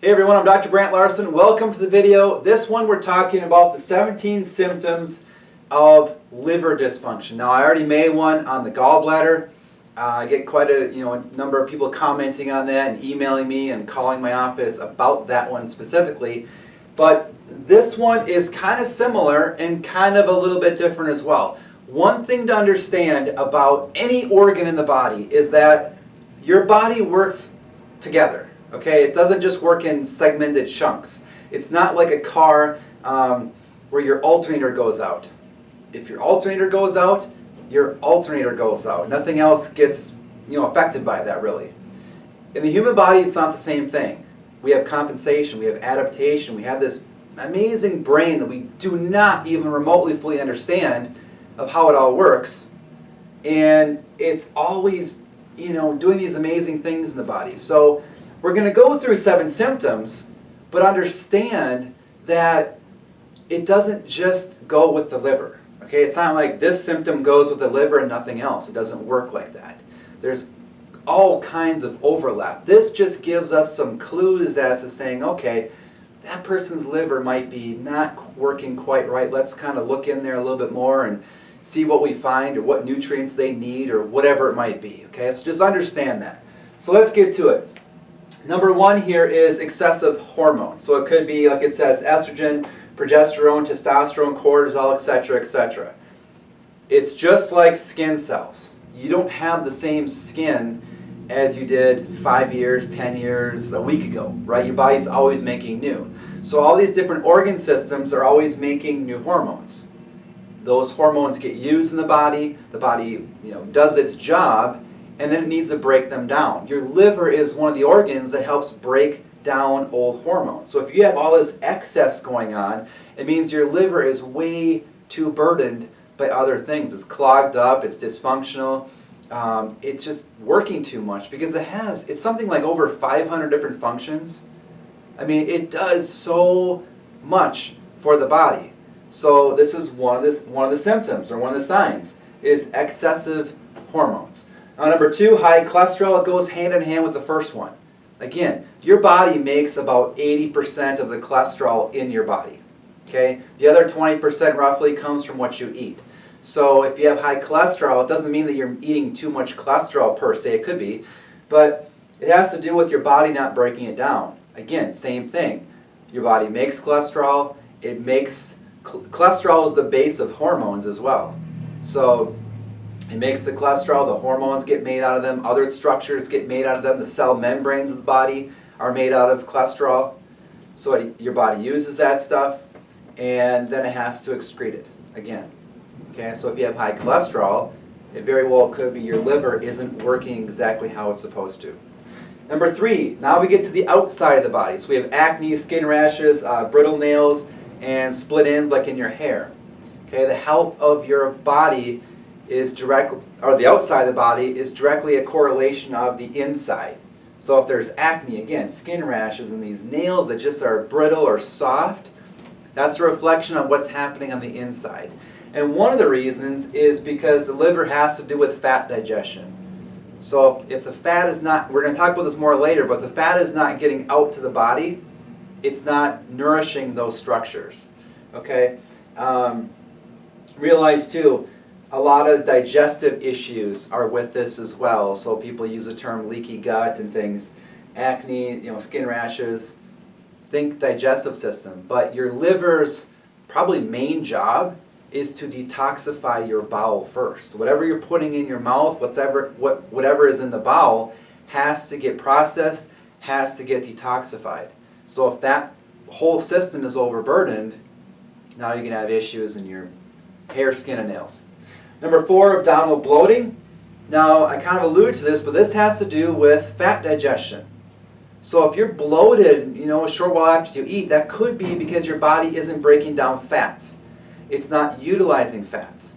Hey everyone, I'm Dr. Brant Larsen. Welcome to the video. This one we're talking about the 17 symptoms of liver dysfunction. Now I already made one on the gallbladder. I get quite a number of people commenting on that and emailing me and calling my office about that one specifically. But this one is kind of similar and kind of a little bit different as well. One thing to understand about any organ in the body is that your body works together. Okay, it doesn't just work in segmented chunks. It's not like a car where your alternator goes out. If your alternator goes out, your alternator goes out. Nothing else gets affected by that really. In the human body, it's not the same thing. We have compensation, we have adaptation, we have this amazing brain that we do not even remotely fully understand of how it all works. And it's always doing these amazing things in the body. So we're going to go through 7 symptoms, but understand that it doesn't just go with the liver. Okay, it's not like this symptom goes with the liver and nothing else. It doesn't work like that. There's all kinds of overlap. This just gives us some clues as to saying, okay, that person's liver might be not working quite right. Let's kind of look in there a little bit more and see what we find or what nutrients they need or whatever it might be. Okay, so just understand that. So let's get to it. Number 1 here is excessive hormones. So it could be, like it says, estrogen, progesterone, testosterone, cortisol, etc., etc. It's just like skin cells. You don't have the same skin as you did 5 years, 10 years, a week ago, right? Your body's always making new. So all these different organ systems are always making new hormones. Those hormones get used in the body does its job, and then it needs to break them down. Your liver is one of the organs that helps break down old hormones. So if you have all this excess going on, it means your liver is way too burdened by other things. It's clogged up, it's dysfunctional, it's just working too much because it's something like over 500 different functions. I mean, it does so much for the body. So this is one of the symptoms or one of the signs is excessive hormones. Now, number 2, high cholesterol. It goes hand in hand with the first one. Again, your body makes about 80% of the cholesterol in your body. Okay? The other 20% roughly comes from what you eat. So if you have high cholesterol, it doesn't mean that you're eating too much cholesterol per se. It could be. But it has to do with your body not breaking it down. Again, same thing. Your body makes cholesterol. Cholesterol is the base of hormones as well. So it makes the cholesterol, the hormones get made out of them, other structures get made out of them, the cell membranes of the body are made out of cholesterol. So your body uses that stuff, and then it has to excrete it again. Okay, so if you have high cholesterol, it very well could be your liver isn't working exactly how it's supposed to. Number 3, now we get to the outside of the body. So we have acne, skin rashes, brittle nails, and split ends like in your hair. Okay, the health of your body the outside of the body is directly a correlation of the inside. So if there's acne, again, skin rashes and these nails that just are brittle or soft, that's a reflection of what's happening on the inside. And one of the reasons is because the liver has to do with fat digestion. So if the fat is not, we're going to talk about this more later, but the fat is not getting out to the body, it's not nourishing those structures. Okay? Realize too, a lot of digestive issues are with this as well. So people use the term leaky gut and things. Acne, skin rashes. Think digestive system. But your liver's probably main job is to detoxify your bowel first. Whatever you're putting in your mouth, whatever is in the bowel, has to get processed, has to get detoxified. So if that whole system is overburdened, now you're going to have issues in your hair, skin, and nails. Number 4, abdominal bloating. Now, I kind of alluded to this, but this has to do with fat digestion. So if you're bloated, a short while after you eat, that could be because your body isn't breaking down fats. It's not utilizing fats.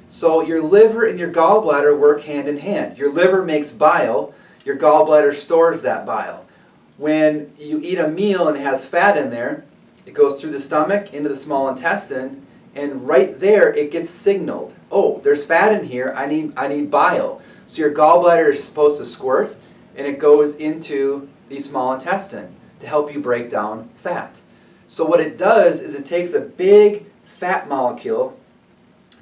So your liver and your gallbladder work hand in hand. Your liver makes bile. Your gallbladder stores that bile. When you eat a meal and it has fat in there, it goes through the stomach into the small intestine, and right there it gets signaled. Oh, there's fat in here. I need bile. So your gallbladder is supposed to squirt, and it goes into the small intestine to help you break down fat. So what it does is it takes a big fat molecule,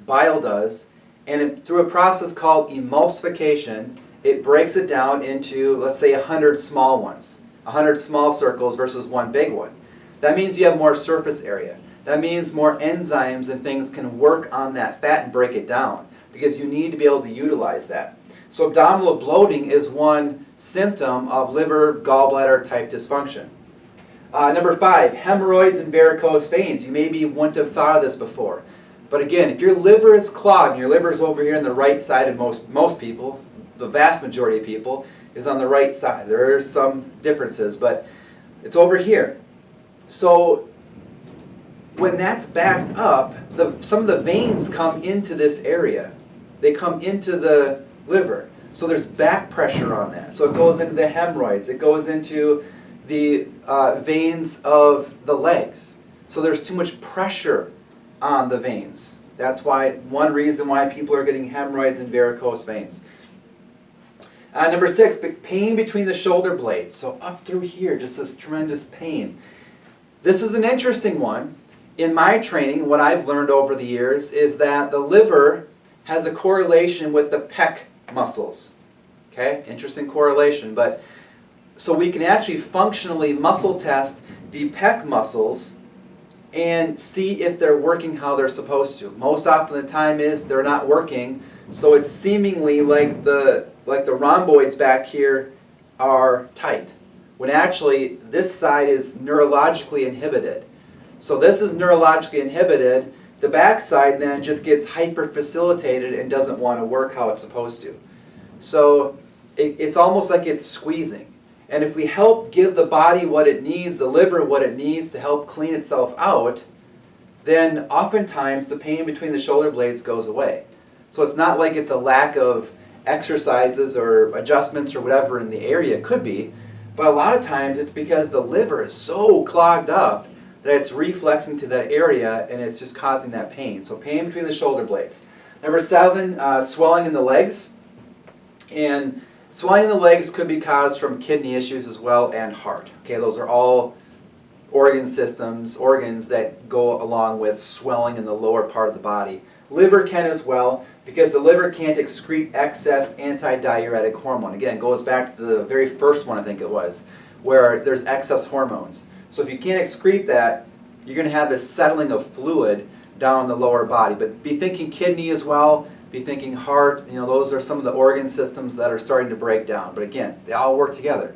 bile does, and through a process called emulsification, it breaks it down into, let's say, 100 small ones, 100 small circles versus one big one. That means you have more surface area. That means more enzymes and things can work on that fat and break it down, because you need to be able to utilize that. So abdominal bloating is one symptom of liver, gallbladder type dysfunction. Number 5, hemorrhoids and varicose veins. You maybe wouldn't have thought of this before. But again, if your liver is clogged, and your liver is over here on the right side of most people, the vast majority of people, is on the right side. There are some differences, but it's over here. So when that's backed up, some of the veins come into this area. They come into the liver. So there's back pressure on that. So it goes into the hemorrhoids. It goes into the veins of the legs. So there's too much pressure on the veins. That's one reason why people are getting hemorrhoids and varicose veins. Number 6, pain between the shoulder blades. So up through here, just this tremendous pain. This is an interesting one. In my training, what I've learned over the years is that the liver has a correlation with the pec muscles. Okay, interesting correlation. But so we can actually functionally muscle test the pec muscles and see if they're working how they're supposed to. Most often the time is they're not working, so it's seemingly like the rhomboids back here are tight, when actually this side is neurologically inhibited. So this is neurologically inhibited. The back side then just gets hyper-facilitated and doesn't want to work how it's supposed to. So it's almost like it's squeezing. And if we help give the body what it needs, the liver what it needs to help clean itself out, then oftentimes the pain between the shoulder blades goes away. So it's not like it's a lack of exercises or adjustments or whatever in the area. It could be, but a lot of times it's because the liver is so clogged up that it's reflexing to that area and it's just causing that pain. So pain between the shoulder blades. Number 7, swelling in the legs. And swelling in the legs could be caused from kidney issues as well and heart. Okay, those are all organs that go along with swelling in the lower part of the body. Liver can as well, because the liver can't excrete excess antidiuretic hormone. Again, it goes back to the very first one, I think it was, where there's excess hormones. So if you can't excrete that, you're going to have this settling of fluid down the lower body. But be thinking kidney as well, be thinking heart. Those are some of the organ systems that are starting to break down. But again, they all work together.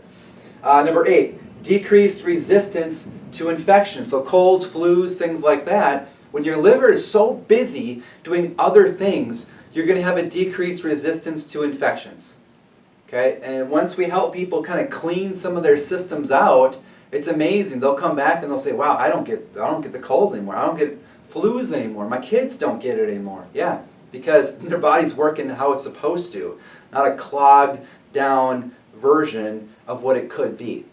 Number 8, decreased resistance to infection. So colds, flus, things like that. When your liver is so busy doing other things, you're going to have a decreased resistance to infections. Okay? And once we help people kind of clean some of their systems out, it's amazing. They'll come back and they'll say, wow, I don't get the cold anymore. I don't get flus anymore. My kids don't get it anymore. Yeah, because their body's working how it's supposed to, not a clogged down version of what it could be.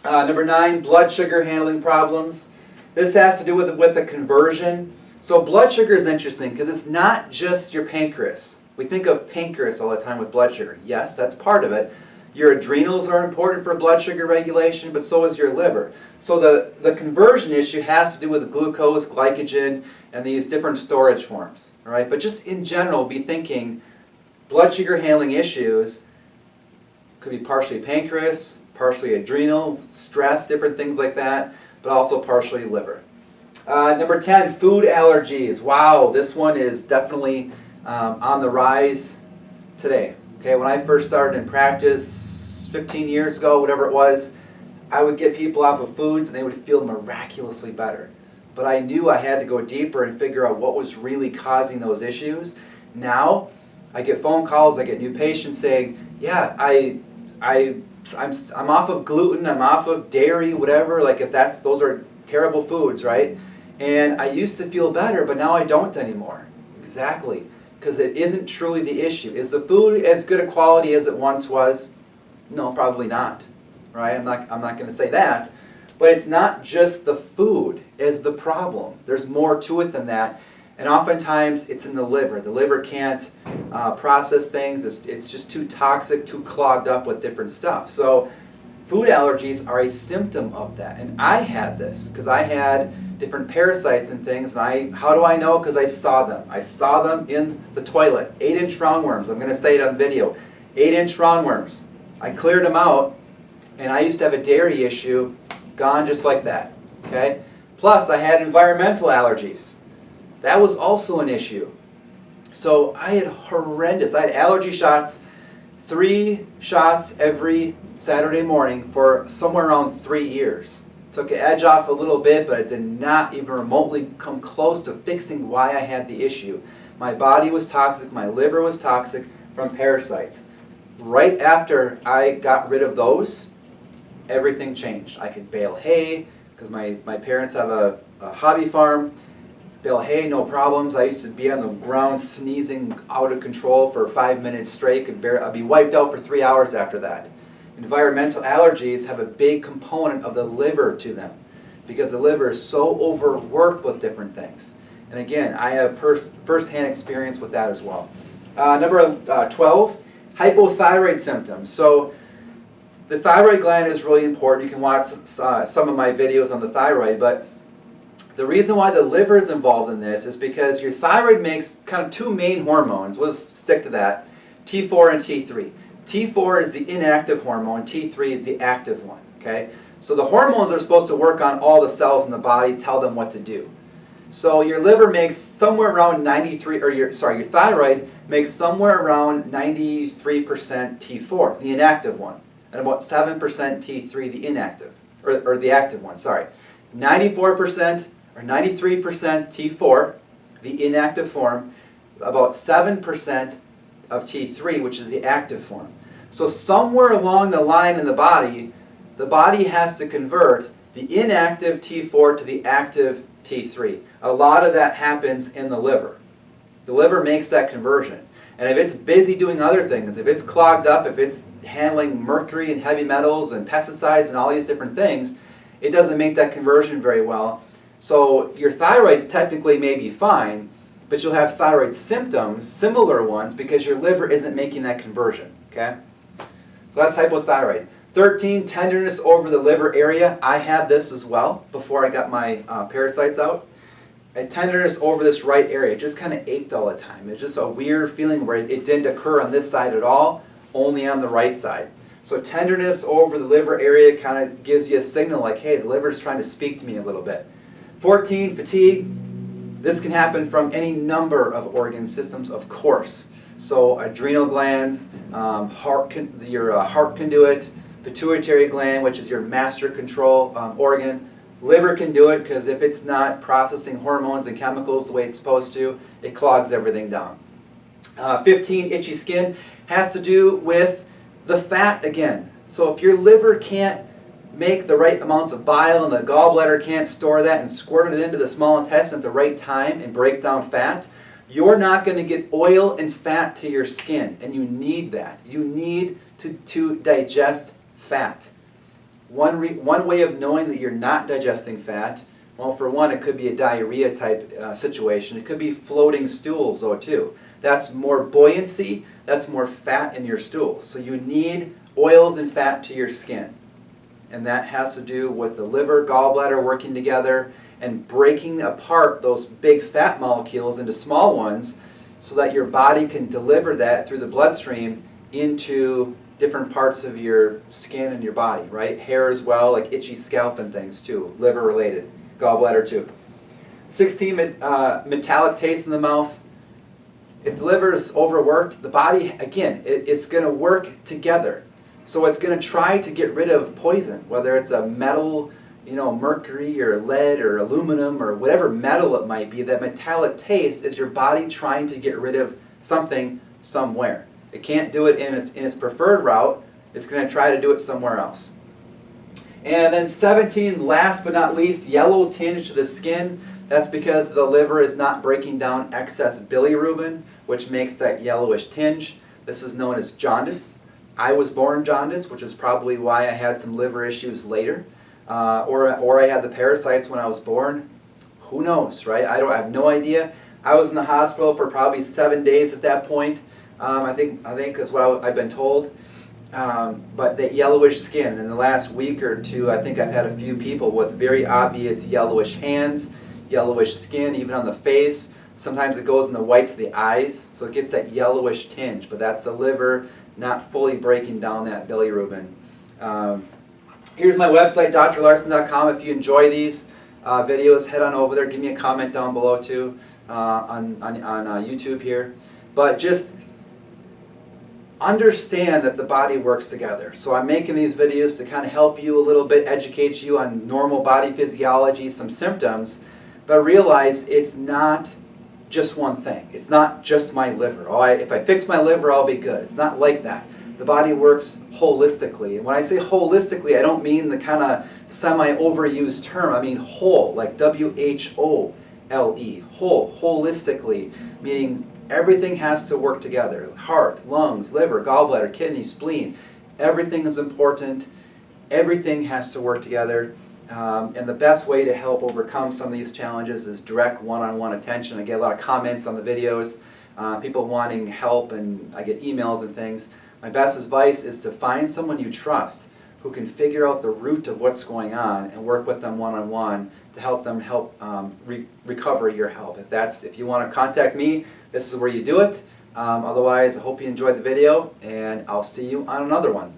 Number 9, blood sugar handling problems. This has to do with the conversion. So blood sugar is interesting because it's not just your pancreas. We think of pancreas all the time with blood sugar. Yes, that's part of it. Your adrenals are important for blood sugar regulation, but so is your liver. So the conversion issue has to do with glucose, glycogen, and these different storage forms. All right? But just in general, be thinking blood sugar handling issues could be partially pancreas, partially adrenal, stress, different things like that, but also partially liver. Number 10, food allergies. Wow, this one is definitely on the rise today. Okay, when I first started in practice 15 years ago, whatever it was, I would get people off of foods and they would feel miraculously better. But I knew I had to go deeper and figure out what was really causing those issues. Now, I get phone calls, I get new patients saying, yeah, I'm off of gluten, I'm off of dairy, whatever, like if those are terrible foods, right? And I used to feel better, but now I don't anymore. Exactly. Because it isn't truly the issue. Is the food as good a quality as it once was? No, probably not. Right? I'm not going to say that. But it's not just the food is the problem. There's more to it than that. And oftentimes it's in the liver. The liver can't process things. It's just too toxic, too clogged up with different stuff. So Food allergies are a symptom of that, and I had this because I had different parasites and things, and how do I know? Because I saw them. I saw them in the toilet. 8-inch roundworms, I'm going to say it on video. 8-inch roundworms. I cleared them out, and I used to have a dairy issue, gone just like that, okay? Plus, I had environmental allergies. That was also an issue. So I had I had allergy shots, 3 shots every Saturday morning for somewhere around 3 years. Took the edge off a little bit, but it did not even remotely come close to fixing why I had the issue. My body was toxic, my liver was toxic from parasites. Right after I got rid of those, everything changed. I could bale hay, because my parents have a hobby farm. Bale hay, no problems. I used to be on the ground sneezing out of control for 5 minutes straight. I'd be wiped out for 3 hours after that. Environmental allergies have a big component of the liver to them because the liver is so overworked with different things. And again, I have first-hand experience with that as well. Number 12, hypothyroid symptoms. So the thyroid gland is really important. You can watch some of my videos on the thyroid, but the reason why the liver is involved in this is because your thyroid makes kind of 2 main hormones. We'll stick to that, T4 and T3. T4 is the inactive hormone, T3 is the active one, okay? So the hormones are supposed to work on all the cells in the body, tell them what to do. So your liver makes somewhere around 93, or your thyroid makes somewhere around 93% T4, the inactive one, and about 7% T3, the inactive, or the active one, sorry. 94% or 93% T4, the inactive form, about 7% of T3, which is the active form. So somewhere along the line in the body has to convert the inactive T4 to the active T3. A lot of that happens in the liver. The liver makes that conversion. And if it's busy doing other things, if it's clogged up, if it's handling mercury and heavy metals and pesticides and all these different things, it doesn't make that conversion very well. So your thyroid technically may be fine, but you'll have thyroid symptoms, similar ones, because your liver isn't making that conversion, okay? So that's hypothyroid. 13, tenderness over the liver area. I had this as well before I got my parasites out. A tenderness over this right area. It just kind of ached all the time. It's just a weird feeling where it didn't occur on this side at all, only on the right side. So tenderness over the liver area kind of gives you a signal like, hey, the liver's trying to speak to me a little bit. 14, fatigue. This can happen from any number of organ systems, of course. So adrenal glands, your heart can do it, pituitary gland, which is your master control organ. Liver can do it because if it's not processing hormones and chemicals the way it's supposed to, it clogs everything down. 15, itchy skin, has to do with the fat again. So if your liver can't make the right amounts of bile and the gallbladder can't store that and squirt it into the small intestine at the right time and break down fat, you're not going to get oil and fat to your skin, and you need that. You need to digest fat. One way of knowing that you're not digesting fat, well, for one, it could be a diarrhea type situation. It could be floating stools, though, too. That's more buoyancy, that's more fat in your stools. So you need oils and fat to your skin. And that has to do with the liver, gallbladder working together and breaking apart those big fat molecules into small ones so that your body can deliver that through the bloodstream into different parts of your skin and your body, right? Hair as well, like itchy scalp and things too, liver related, gallbladder too. 16, metallic taste in the mouth. If the liver is overworked, the body, again, it's going to work together. So it's going to try to get rid of poison, whether it's a metal, mercury or lead or aluminum or whatever metal it might be. That metallic taste is your body trying to get rid of something somewhere. It can't do it in its preferred route. It's going to try to do it somewhere else. And then 17, last but not least, yellow tinge to the skin. That's because the liver is not breaking down excess bilirubin, which makes that yellowish tinge. This is known as jaundice. I was born jaundice, which is probably why I had some liver issues later. Or I had the parasites when I was born. Who knows, right? I have no idea. I was in the hospital for probably 7 days at that point. I think is what I've been told. but that yellowish skin. In the last week or two, I think I've had a few people with very obvious yellowish hands, yellowish skin, even on the face. Sometimes it goes in the whites of the eyes, so it gets that yellowish tinge, but that's the liver not fully breaking down that bilirubin. Here's my website, drlarsen.com. If you enjoy these videos, head on over there. Give me a comment down below too on YouTube here. But just understand that the body works together. So I'm making these videos to kind of help you a little bit, educate you on normal body physiology, some symptoms, but realize it's not just one thing. It's not just my liver. Oh, if I fix my liver, I'll be good. It's not like that. The body works holistically. And when I say holistically, I don't mean the kind of semi-overused term. I mean whole, like W-H-O-L-E, whole, holistically, meaning everything has to work together. Heart, lungs, liver, gallbladder, kidney, spleen. Everything is important. Everything has to work together. And the best way to help overcome some of these challenges is direct one-on-one attention. I get a lot of comments on the videos, people wanting help, and I get emails and things. My best advice is to find someone you trust who can figure out the root of what's going on and work with them one-on-one to help them recover your health. If you want to contact me, this is where you do it. Otherwise, I hope you enjoyed the video, and I'll see you on another one.